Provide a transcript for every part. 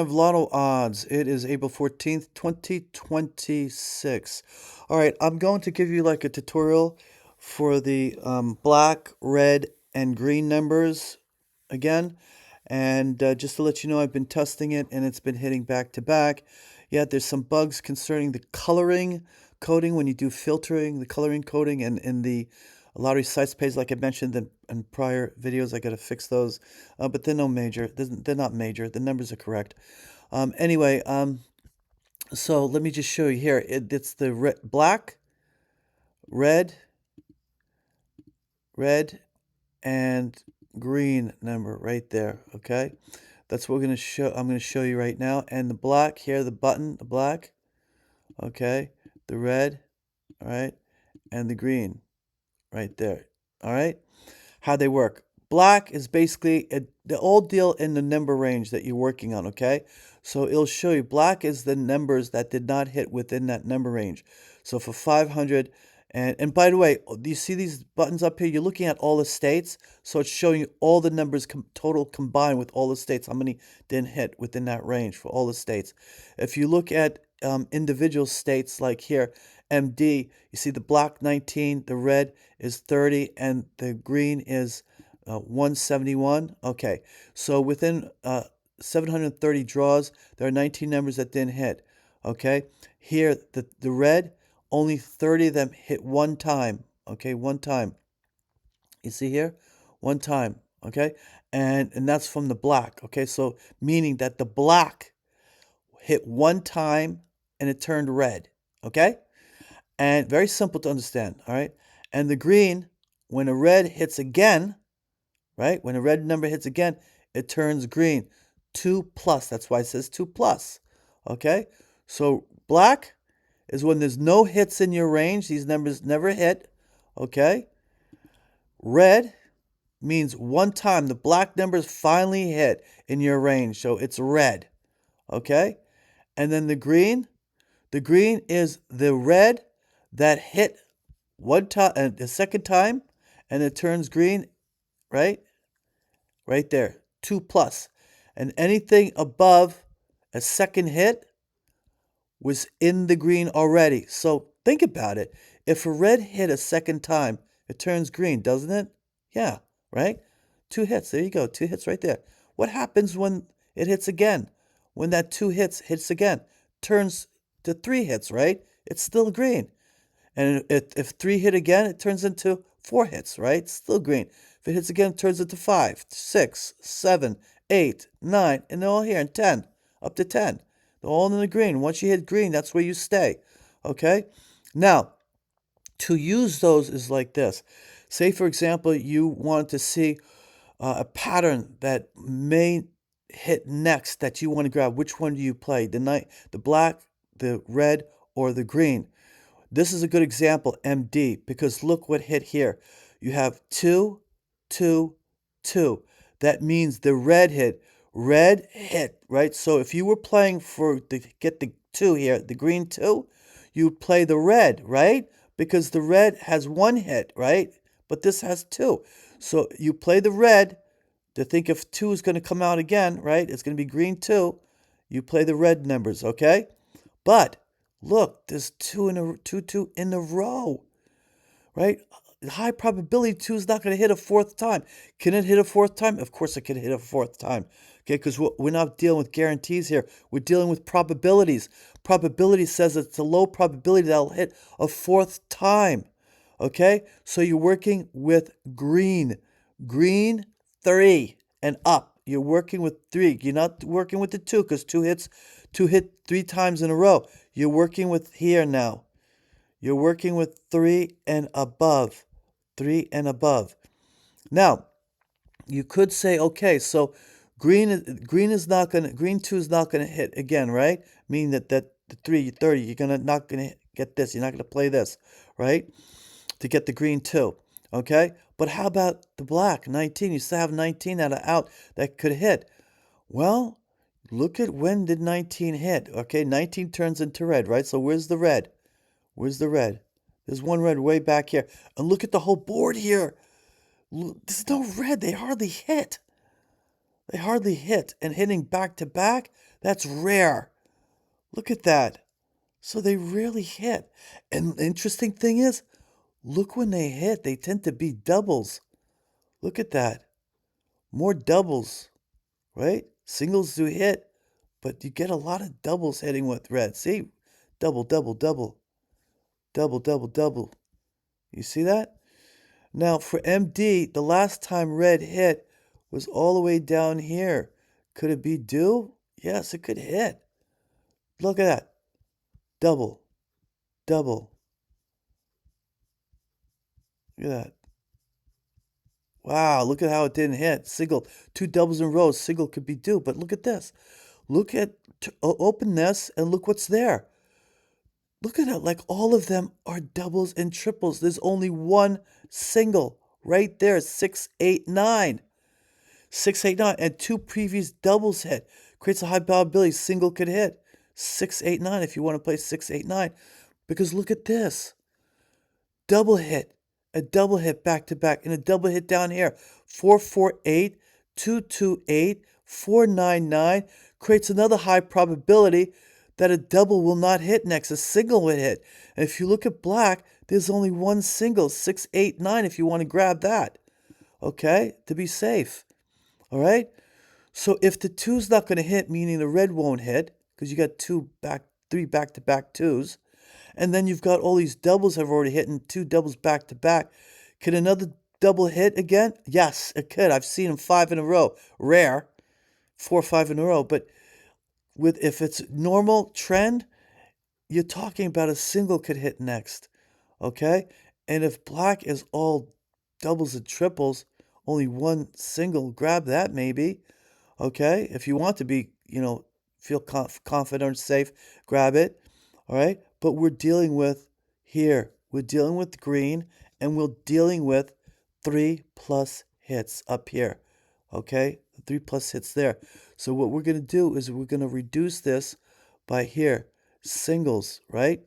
Of Lotto odds. It is April 14th, 2026. All right, I'm going to give you like a tutorial for the black, red, and green numbers again. And just to let you know, I've been testing it and it's been hitting back to back. Yeah, there's some bugs concerning the coloring coding when you do filtering, the coloring coding, and in the lottery sites page, like I mentioned in prior videos, I got to fix those. But they're no major. They're not major. The numbers are correct. Anyway, so let me just show you here. It's the black, red, red, and green number right there. Okay, that's what we're gonna show. I'm gonna show you right now. And the black here, the button, the black. Okay, the red, all right, and the green right there. All right, how they work. Black is basically the old deal in the number range that you're working on, okay? So it'll show you black is the numbers that did not hit within that number range. So for 500, and by the way, do you see these buttons up here? You're looking at all the states, so it's showing you all the numbers total combined with all the states, how many didn't hit within that range for all the states. If you look at individual states like here, MD, you see the black 19, the red is 30, and the green is 171. Okay, so within 730 draws, there are 19 numbers that didn't hit. Okay, here the red, only 30 of them hit one time. Okay, one time. You see here, one time. Okay, and that's from the black. Okay, so meaning that the black hit one time and it turned red. Okay, and very simple to understand. All right, and the green, when a red hits again, right? When a red number hits again, it turns green. 2 plus. That's why it says 2 plus. Okay? So black is when there's no hits in your range. These numbers never hit. Okay? Red means one time the black numbers finally hit in your range. So it's red. Okay? And then the green is the red that hit one time and the second time and it turns green, right? Right there, 2 plus. And anything above a second hit was in the green already. So think about it. If a red hit a second time, it turns green, doesn't it? Yeah, right? 2 hits. There you go. 2 hits right there. What happens when it hits again? When that 2 hits again, turns to 3 hits, right? It's still green. And if 3 hit again, it turns into 4 hits, right? Still green. If it hits again, it turns into 5, 6, 7, 8, 9, and they're all here, and 10, up to 10. They're all in the green. Once you hit green, that's where you stay, okay? Now, to use those is like this. Say, for example, you want to see a pattern that may hit next that you want to grab. Which one do you play? The black, the red, or the green? This is a good example, MD, because look what hit here. You have 2, 2, 2. That means the red hit. Red hit, right? So if you were playing to get the 2 here, the green 2, you play the red, right? Because the red has 1 hit, right? But this has 2. So you play the red to think if 2 is going to come out again, right? It's going to be green 2. You play the red numbers, okay? But look, there's 2 in a row, right? High probability 2 is not going to hit a 4th time. Can it hit a 4th time? Of course it can hit a 4th time. Okay, because we're not dealing with guarantees here. We're dealing with probabilities. Probability says it's a low probability that will hit a 4th time. Okay, so you're working with green. Green 3 and up. You're working with 3. You're not working with the 2 because 2 hit 3 times in a row. You're working with here now. You're working with 3 and above. 3 and above. Now, you could say, okay, so green 2 is not gonna hit again, right? Meaning that the 3, 30, you're not gonna get this. You're not gonna play this, right? To get the green 2. Okay? But how about the black 19? You still have 19 out that could hit. Well, look at when did 19 hit. Okay, 19 turns into red, right? So where's the red? Where's the red? There's one red way back here. And look at the whole board here. There's no red. They hardly hit. They hardly hit, and hitting back to back, that's rare. Look at that. So they rarely hit. And the interesting thing is, look when they hit, they tend to be doubles. Look at that. More doubles, right? Singles do hit, but you get a lot of doubles hitting with red. See? Double, double, double. Double, double, double. You see that? Now for MD, the last time red hit was all the way down here. Could it be due? Yes, it could hit. Look at that. Double, double. Look at that. Wow, look at how it didn't hit. Single, two doubles in a row. Single could be due, but look at this. Look at, open this and look what's there. Look at it, like all of them are doubles and triples. There's only one single right there, 689. 689, and two previous doubles hit. Creates a high probability single could hit. 689 if you want to play 689. Because look at this. Double hit. A double hit back to back, and a double hit down here. 448, 228, 499 creates another high probability that a double will not hit next. A single would hit. And if you look at black, there's only one single, 689, if you want to grab that. Okay? To be safe. All right? So if the two's not going to hit, meaning the red won't hit, because you got three back-to-back twos, and then you've got all these doubles have already hit and two doubles back to back. Could another double hit again? Yes, it could. I've seen them 5 in a row. Rare, 4 or 5 in a row. But if it's normal trend, you're talking about a single could hit next. Okay? And if black is all doubles and triples, only one single, grab that maybe. Okay? If you want to be, feel confident, safe, grab it. All right? But we're dealing with we're dealing with green, and we're dealing with 3+ hits up here. Okay? 3+ hits there. So what we're going to do is we're going to reduce this by here. Singles, right?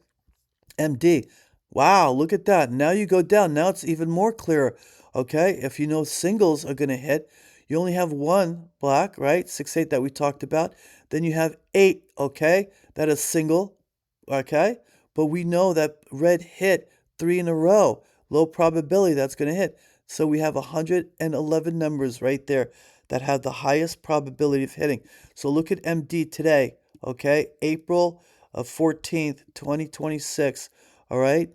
MD. Wow, look at that. Now you go down. Now it's even more clear. Okay? If you know singles are going to hit, you only have one black, right? 6-8 that we talked about. Then you have 8, okay? That is single, okay? But we know that red hit 3 in a row. Low probability that's going to hit. So we have 111 numbers right there that have the highest probability of hitting. So look at MD today, okay? April 14th, 2026, all right?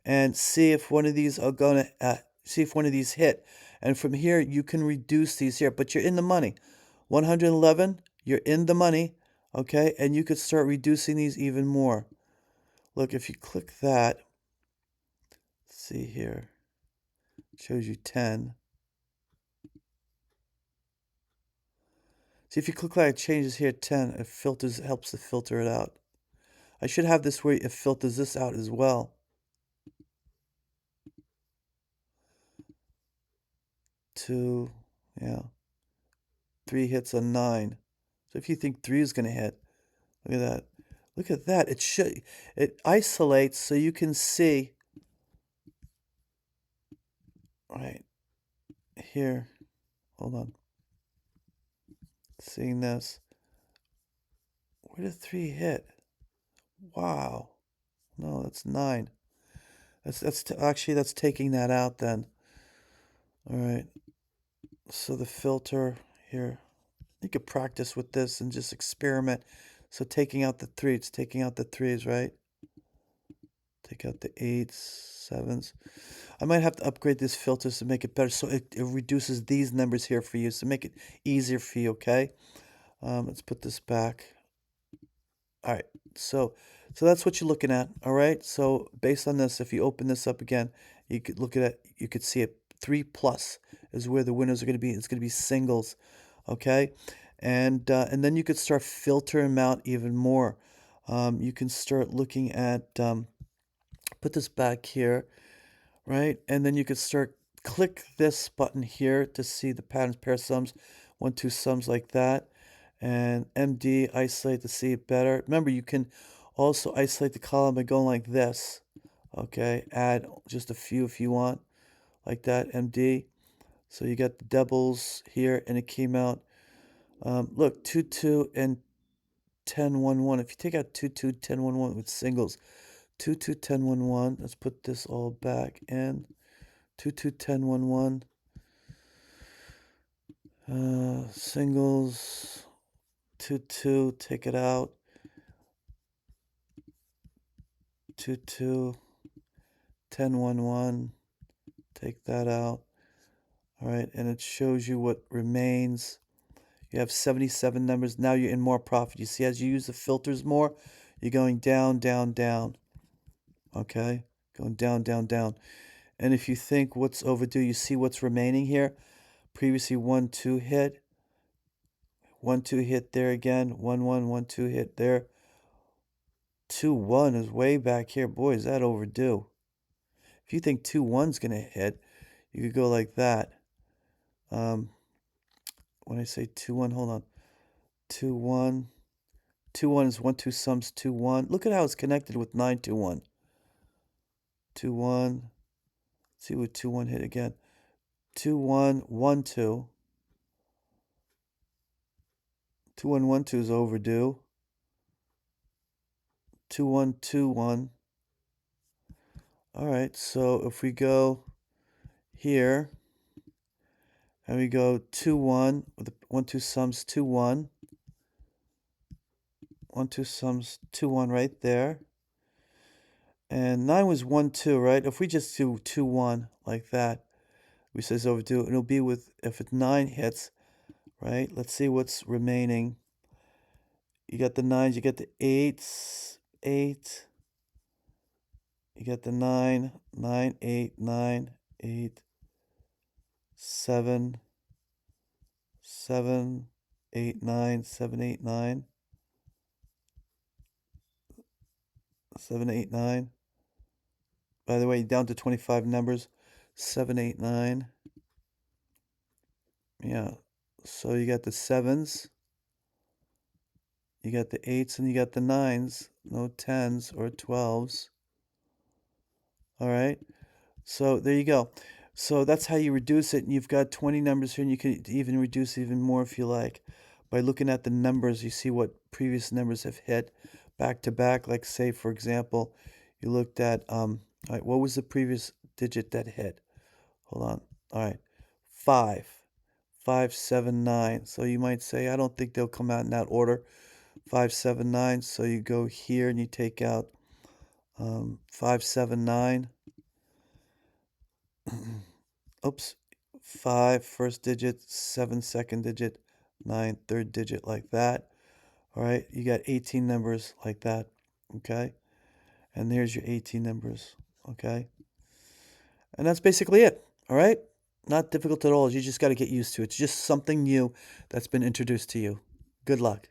And see if one of these are going to, see if one of these hit. And from here, you can reduce these here, but you're in the money. 111, you're in the money, okay? And you could start reducing these even more. Look, if you click that, see here, it shows you 10. See, if you click that, it changes here 10. It filters, helps to filter it out. I should have this where it filters this out as well. 2, yeah. 3 hits on 9. So if you think 3 is going to hit, look at that. Look at that. It isolates so you can see. Right here. Hold on. Seeing this. Where did 3 hit? Wow. No, that's 9. Actually that's taking that out then. All right. So the filter here. You could practice with this and just experiment. So taking out the 3, it's taking out the 3s, right? Take out the 8s, 7s. I might have to upgrade this filters to make it better, so it reduces these numbers here for you, so make it easier for you, okay? Let's put this back. All right, so that's what you're looking at, all right? So based on this, if you open this up again, you could look at it, you could see it 3+ is where the winners are going to be. It's going to be singles, okay? And then you could start filtering them out even more. You can start looking at, put this back here, right? And then you could start, click this button here to see the patterns, pair sums, 1, 2 sums like that. And MD, isolate to see it better. Remember, you can also isolate the column by going like this. Okay, add just a few if you want, like that, MD. So you got the doubles here, and it came out Look, 2, 2, and 10, 1, 1. If you take out 2, 2, 10, 1, 1 with singles, 2, 2, 10, 1, 1. Let's put this all back in. 2, 2, 10, 1, 1. Singles, 2, 2, take it out. 2, 2, 10, 1, 1. Take that out. All right, and it shows you what remains. You have 77 numbers. Now you're in more profit. You see, as you use the filters more, you're going down, down, down. Okay? Going down, down, down. And if you think what's overdue, you see what's remaining here. Previously 1, 2 hit. 1, 2 hit there again. 1, 1, 1, 2 hit there. 2, 1 is way back here. Boy, is that overdue. If you think 2, 1's going to hit, you could go like that. When I say 2, 1, hold on. 2, 1. 2, 1 is 1, 2 sums 2, 1. Look at how it's connected with 9, 2, 1. 2, 1. See what 2, 1 hit again. 2, 1, 1, 2. 2, 1, 1, 2 is overdue. 2, 1, 2, 1. All right, so if we go here and we go 2, 1, with the 1, 2 sums 2, 1. 1, 2 sums 2, 1 right there. And 9 was 1, 2, right? If we just do 2, 1 like that, we says overdue, it'll be with, if it's 9 hits, right? Let's see what's remaining. You got the 9s, you got the 8s, 8. You got the 9, 9, 8, 9, 8, 7, 7, 8, 9, 7, 8, 9, 7, 8, 9. By the way, down to 25 numbers. 7, 8, 9. Yeah. So you got the 7s, you got the 8s, and you got the 9s. No 10s or 12s. All right. So there you go. So that's how you reduce it. And you've got 20 numbers here, and you can even reduce even more if you like. By looking at the numbers, you see what previous numbers have hit back to back. Like say, for example, you looked at, all right, what was the previous digit that hit? Hold on. All right, 5, 5, 7, 9. So you might say, I don't think they'll come out in that order. 5, 7, 9. So you go here and you take out 5, 7, 9. Oops. 5, first digit, 7, second digit, 9, third digit, like that. All right, you got 18 numbers like that. Okay, and there's your 18 numbers. Okay, and that's basically it. All right, not difficult at all. You just got to get used to it. It's just something new that's been introduced to you. Good luck.